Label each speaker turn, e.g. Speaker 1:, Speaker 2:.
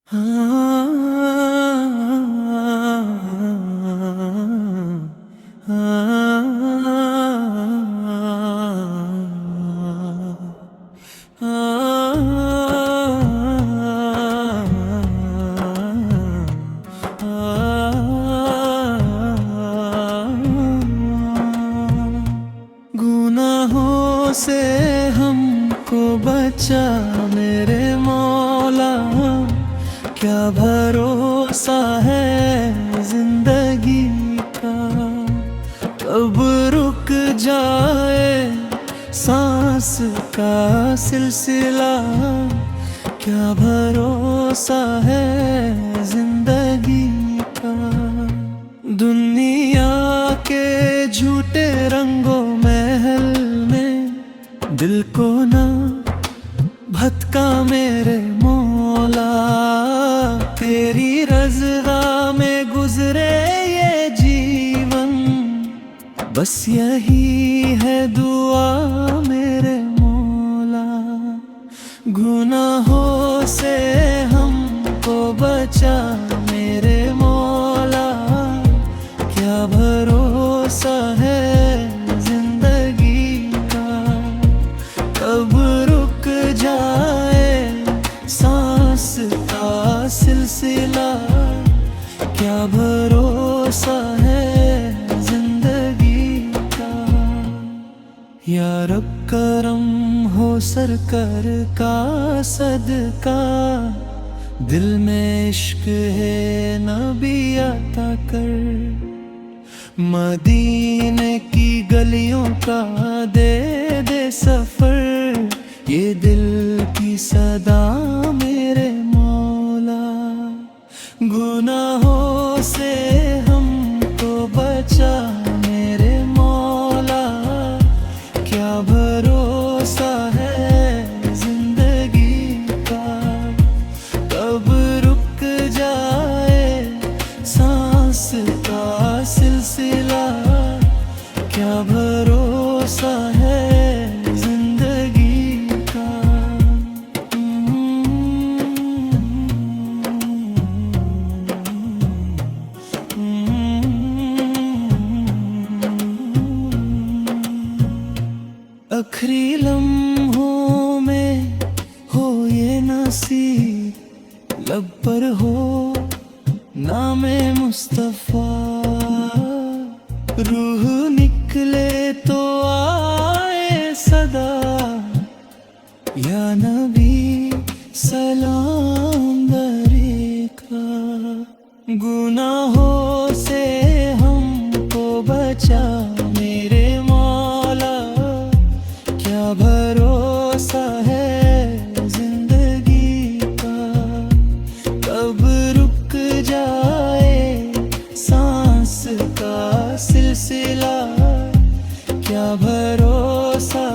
Speaker 1: गुनाहों से हमको बचा मेरे मौला, क्या भरोसा है जिंदगी का। कब रुक जाए सांस का सिलसिला, क्या भरोसा है जिंदगी का। दुनिया के झूठे रंगों महल में दिल को ना भटका मेरे मौला, तेरी रज़ा में गुजरे ये जीवन, बस यही है दुआ मेरे मौला। गुनाहों से हमको बचा मेरे मौला, क्या भरोसा है जिंदगी का। कब रुक जाए सांस का सिलसिला, क्या भरोसा है जिंदगी का। या रब करम हो सरकार का सदका, दिल में इश्क है नबी अता कर। मदीने की गलियों का दे दे सफर, ये दिल की सदा मेरे मौला। गुनाहों से हमको बचा मेरे मौला, क्या भरोसा है जिंदगी का। कब रुक जाए सांस का सिलसिला, क्या भरोसा है जिंदगी का। आखिरी लम्हों में हो ये नसीब, लब पर हो नामे मुस्तफा। रूह निकले तो आए सदा, या नबी सलाम दरे का। गुनाहों से हमको बचा मेरे मौला, क्या भरोसा है जिंदगी का। कब रुक जाए सांस का सिलसिला, क्या भरोसा